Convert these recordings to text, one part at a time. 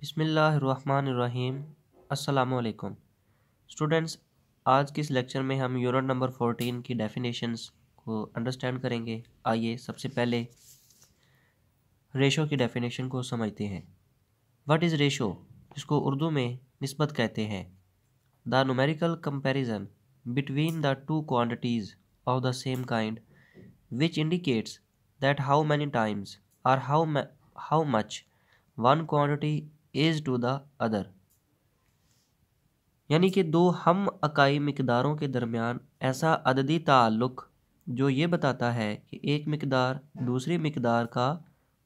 बिस्मिल्लाहिर्रहमानिर्रहीम। अस्सलामुअलैकुम स्टूडेंट्स, आज के इस लेक्चर में हम यूनिट नंबर 14 की डेफिनेशंस को अंडरस्टैंड करेंगे। आइए सबसे पहले रेशो की डेफिनेशन को समझते हैं। व्हाट इज़ रेशो, जिसको उर्दू में निस्बत कहते हैं। The numerical comparison between the two quantities of the same kind which indicates that how many times or how much one quantity is to the other। यानी कि दो हम अकाई मिकदारों के दरमियान ऐसा अददी ताल्लुक जो ये बताता है कि एक मिकदार दूसरी मिकदार का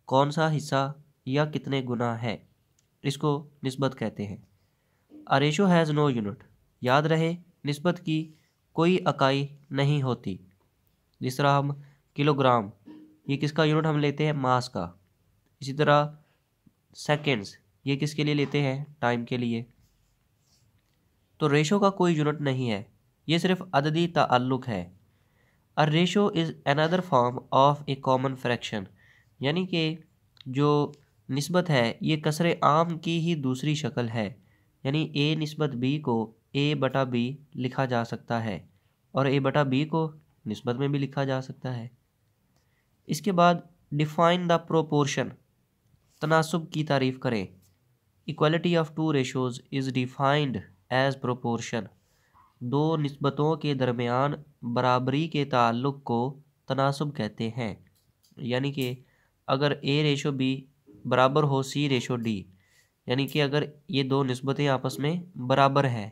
कौन सा हिस्सा या कितने गुना है, इसको निस्बत कहते हैं। A ratio has no unit, याद रहे निस्बत की कोई अकाई नहीं होती। जिस तरह हम किलोग्राम, ये किसका यूनिट हम लेते हैं, मास का। इसी तरह सेकेंड्स, ये किसके लिए लेते हैं, टाइम के लिए। तो रेशो का कोई यूनिट नहीं है, ये सिर्फ अददी ताल्लुक है। A ratio is another form of A common fraction, यानी कि जो निस्बत है ये कसरे आम की ही दूसरी शक्ल है। यानी ए निस्बत बी को ए बटा बी लिखा जा सकता है और ए बटा बी को निस्बत में भी लिखा जा सकता है। इसके बाद डिफाइन द प्रोपोर्शन, तनासुब की तारीफ़ करें। Equality of two ratios is defined as proportion, दो निस्बतों के दरमियान बराबरी के ताल्लुक़ को तनासुब कहते हैं। यानी कि अगर ए रेशो बी बराबर हो सी रेशो डी, यानी कि अगर ये दो निस्बतें आपस में बराबर हैं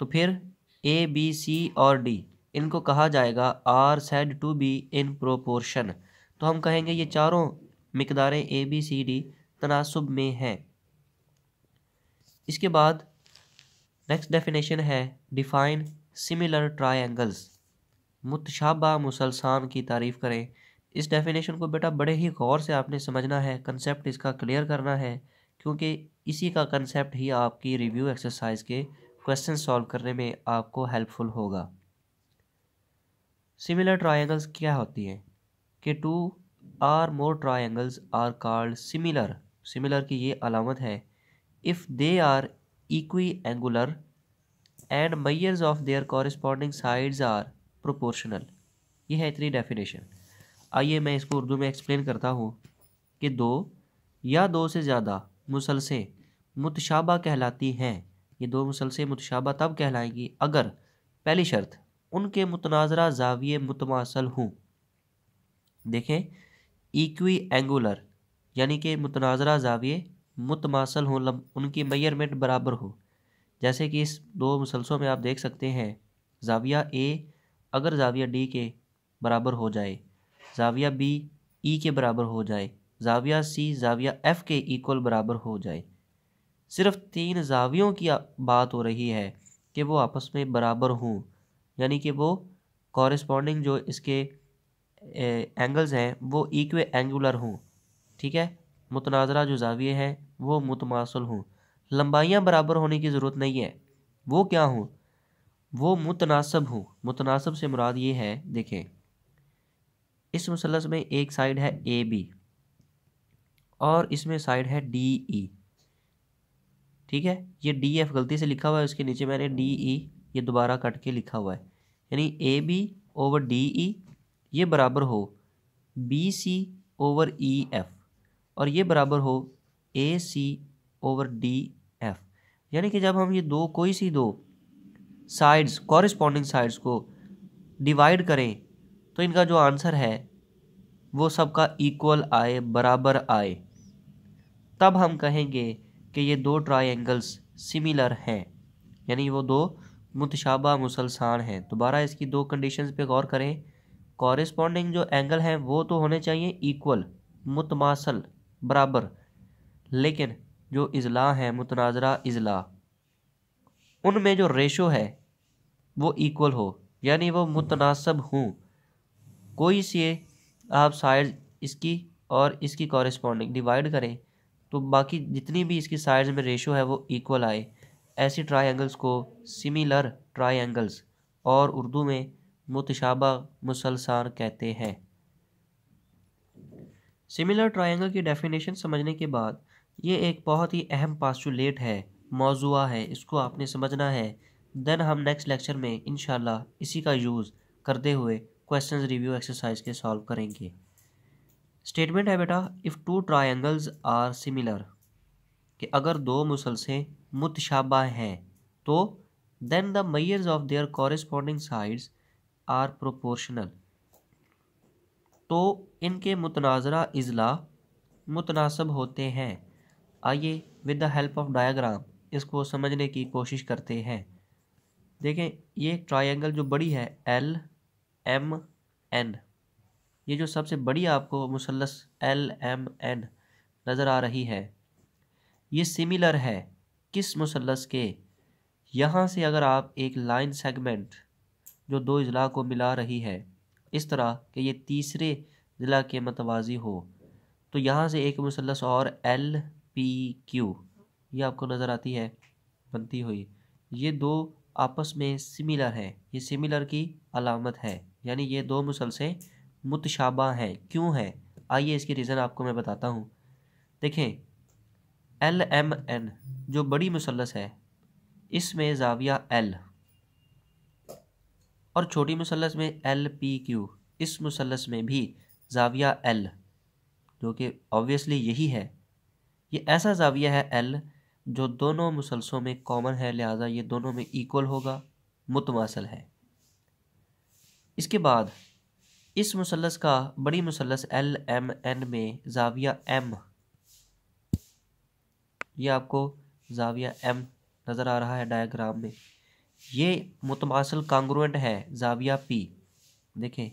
तो फिर ए बी सी और डी इनको कहा जाएगा are said to be in proportion. तो हम कहेंगे ये चारों मिकदारें ए बी सी डी तनासुब में हैं। इसके बाद नेक्स्ट डेफिनेशन है डिफाइन सिमिलर ट्रायंगल्स, मुतशाबा मुसलसान की तारीफ़ करें। इस डेफिनेशन को बेटा बड़े ही गौर से आपने समझना है, कंसेप्ट इसका क्लियर करना है, क्योंकि इसी का कंसेप्ट ही आपकी रिव्यू एक्सरसाइज के क्वेश्चन सॉल्व करने में आपको हेल्पफुल होगा। सिमिलर ट्रायंगल्स क्या होती हैं कि two or more triangles are called similar. Similar की ये अलामत है if they are equiangular and measures of their corresponding sides are proportional. ये है इतनी डेफिनेशन। आइए मैं इसको उर्दू में एक्सप्लेन करता हूँ कि दो या दो से ज़्यादा मुसलसें मुतशाबा कहलाती हैं। ये दो मुसलसें मुतशाबा तब कहलाएंगी अगर पहली शर्त उनके मुतनाज़रा ज़ाविये मुतमासल हों। देखें, इक्वी एंगुलर यानी कि मुतनाज़रा ज़ाविये मुतमासल हों, उनकी मेजरमेंट बराबर हो। जैसे कि इस दो मुसलसलों में आप देख सकते हैं, ज़ाविया ए अगर ज़ाविया डी के बराबर हो जाए, ज़ाविया बी ई के बराबर हो जाए, ज़ाविया सी ज़ाविया एफ़ के इक्वल बराबर हो जाए। सिर्फ तीन ज़ावियों की बात हो रही है कि वो आपस में बराबर हों, यानी कि वो कॉरेस्पॉन्डिंग जो इसके एंगल्स हैं वो इक्वे एंगुलर हों। ठीक है, मुतनाज़रा जो ज़ाविये हैं वो मुतमासल हों। लंबाइयाँ बराबर होने की ज़रूरत नहीं है, वो क्या हों, वो मुतनासब हों। मुतनासब से मुराद ये है, देखें इस मुसल्लस में एक साइड है ए बी और इसमें साइड है डी ई। ठीक है, ये डी एफ गलती से लिखा हुआ है, उसके नीचे मैंने डी ई ये दोबारा कट के लिखा हुआ है। यानी A B over D E ये बराबर हो B C over E F और ये बराबर हो A C over D F. यानी कि जब हम ये दो कोई सी दो साइड्स कॉरेस्पॉन्डिंग साइड्स को डिवाइड करें तो इनका जो आंसर है वो सबका इक्वल आए, बराबर आए, तब हम कहेंगे कि ये दो ट्रायंगल्स सिमिलर हैं, यानी वो दो मुतशाबा मुसलसान हैं। दोबारा इसकी दो कंडीशंस पे गौर करें। कॉरेस्पॉन्डिंग जो एंगल हैं वो तो होने चाहिए इक्वल, मुतमासल, बराबर, लेकिन जो इज़ला हैं मुतनाज़रा इज़ला, उनमें जो रेशो है वो इक्वल हो, यानी वो मुतनासब हों। कोई सी आप साइड इसकी और इसकी कॉरेस्पॉन्डिंग डिवाइड करें तो बाकी जितनी भी इसकी साइड्स में रेशो है वो इक्वल आए। ऐसी ट्रायंगल्स को सिमिलर ट्रायंगल्स और उर्दू में मुतशाबा मुसलसान कहते हैं। सिमिलर ट्रायंगल की डेफिनेशन समझने के बाद ये एक बहुत ही अहम पास्टुलेट है, मौजूआ है, इसको आपने समझना है। देन हम नेक्स्ट लेक्चर में इंशाल्लाह इसी का यूज़ करते हुए क्वेश्चंस रिव्यू एक्सरसाइज के सॉल्व करेंगे। स्टेटमेंट है बेटा, if two triangles are similar, कि अगर दो मुसलसें मुतशाबा हैं तो then the measures of their corresponding sides are proportional, तो इनके मुतनाज़रा इज़ला मुतनासब होते हैं। आइए with the help of diagram इसको समझने की कोशिश करते हैं। देखें, ये एक ट्रायंगल जो बड़ी है LMN, ये जो सबसे बड़ी आपको मुसल्लस LMN नज़र आ रही है, ये सिमिलर है किस मुसल्लस के? यहाँ से अगर आप एक लाइन सेगमेंट जो दो अजला को मिला रही है इस तरह कि ये तीसरे अजला के मतवाजी हो, तो यहाँ से एक मुसल्लस और LPQ ये आपको नज़र आती है बनती हुई, ये दो आपस में सिमिलर है, ये सिमिलर की अलामत है, यानी ये दो मुसल्से मुतशाबा हैं। क्यों है? आइए इसकी रीज़न आपको मैं बताता हूँ। देखें, LMN जो बड़ी मुसल्लस है इसमें ज़ाविया L, और छोटी मुसल्लस में LPQ, इस मुसल्लस में भी ज़ाविया L, जो कि ऑब्वियसली यही है, ये ऐसा ज़ाविया है L जो दोनों मुसल्सलों में कॉमन है, लिहाजा ये दोनों में इक्वल होगा, मुतमासल है। इसके बाद इस मुसल्लस का बड़ी मुसल्लस LMN में ज़ाविया M, ये आपको ज़ाविया M नज़र आ रहा है डायग्राम में, ये मुतमासल कांग्रुएंट है ज़ाविया P। देखें,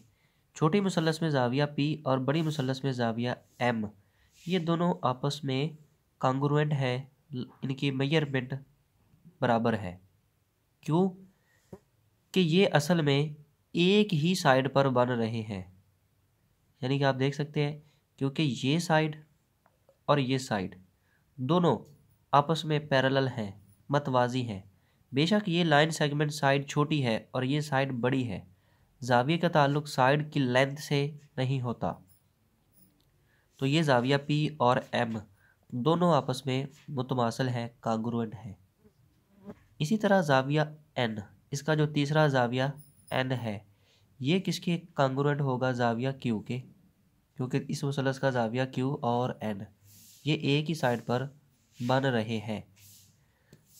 छोटी मुसल्लस में ज़ाविया P और बड़ी मुसल्लस में ज़ाविया M, ये दोनों आपस में कांग्रुएंट है, इनकी मेजरमेंट बराबर है। क्यों? कि ये असल में एक ही साइड पर बन रहे हैं, यानी कि आप देख सकते हैं क्योंकि ये साइड और ये साइड दोनों आपस में पैरेलल हैं, मतवाजी हैं। बेशक ये लाइन सेगमेंट साइड छोटी है और ये साइड बड़ी है, ज़ाविये का ताल्लुक साइड की लेंथ से नहीं होता, तो ये ज़ाविया P और M दोनों आपस में मुतमासल हैं, कांग्रुएंट हैं। इसी तरह ज़ाविया N, इसका जो तीसरा ज़ाविया N है, ये किसके कांग्रुएंट होगा? ज़ाविया Q के, क्योंकि इस मुसल्लस का ज़ाविया Q और N ये एक ही साइड पर बन रहे हैं।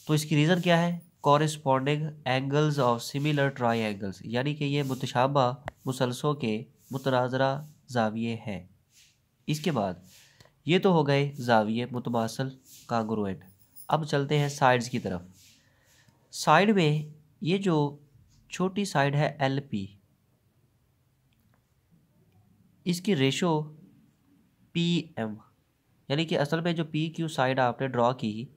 तो इसकी रीज़न क्या है? Corresponding angles of similar triangles, यानी कि ये मुतशाबा मुसल्सलों के मुतनाज़रा ज़ाविये हैं। इसके बाद ये तो हो गए ज़ाविये मुतमासल कांग्रुएंट। अब चलते हैं साइड्स की तरफ। साइड में ये जो छोटी साइड है LP, इसकी रेशो PM, यानी कि असल में जो PQ साइड आपने ड्रॉ की,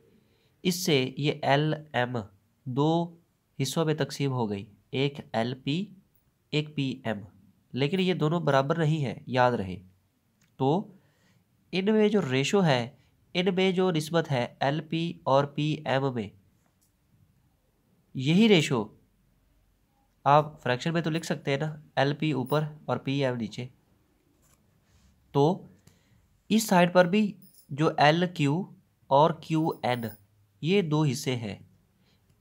इससे ये LM दो हिस्सों में तकसीम हो गई, एक LP एक PM, लेकिन ये दोनों बराबर नहीं है, याद रहे। तो इनमें जो रेशो है, इनमें जो निस्बत है LP और PM में, यही रेशो आप फ्रैक्शन में तो लिख सकते हैं ना, LP ऊपर और PM नीचे। तो इस साइड पर भी जो LQ और QN ये दो हिस्से हैं,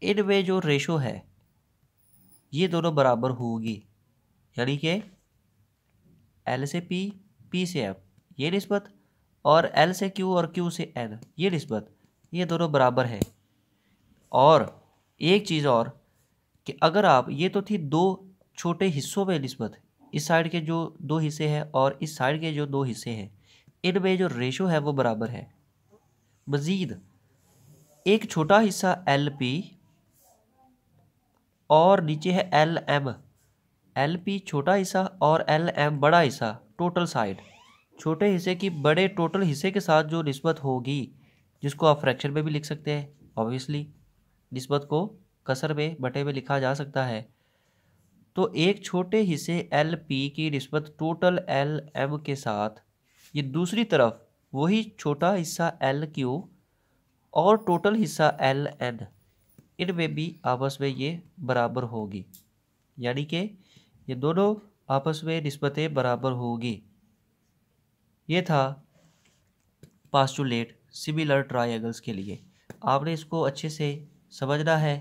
इनमें जो रेशो है ये दोनों बराबर होगी, यानी कि L से P, P से M ये निस्बत, और L से Q और Q से N ये निस्बत, ये दोनों बराबर हैं। और एक चीज़ और कि अगर आप, ये तो थी दो छोटे हिस्सों में निस्बत, इस साइड के जो दो हिस्से हैं और इस साइड के जो दो हिस्से हैं, इनमें जो रेशो है वो बराबर है। मज़ीद एक छोटा हिस्सा LP और नीचे है LM, LP छोटा हिस्सा और LM बड़ा हिस्सा, टोटल साइड, छोटे हिस्से की बड़े टोटल हिस्से के साथ जो निस्बत होगी, जिसको आप फ्रैक्शन में भी लिख सकते हैं, ऑब्वियसली निस्बत को कसर में बटे में लिखा जा सकता है। तो एक छोटे हिस्से LP की निस्बत टोटल LM के साथ, ये दूसरी तरफ वही छोटा हिस्सा LQ और टोटल हिस्सा LN, इनमें भी आपस में ये बराबर होगी, यानी कि ये दोनों आपस में निस्बतें बराबर होगी। ये था पास्टुलेट सिमिलर ट्रायंगल्स के लिए। आपने इसको अच्छे से समझना है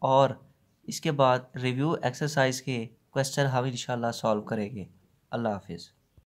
और इसके बाद रिव्यू एक्सरसाइज के क्वेश्चन हम इंशाल्लाह सॉल्व करेंगे। अल्लाह हाफिज़।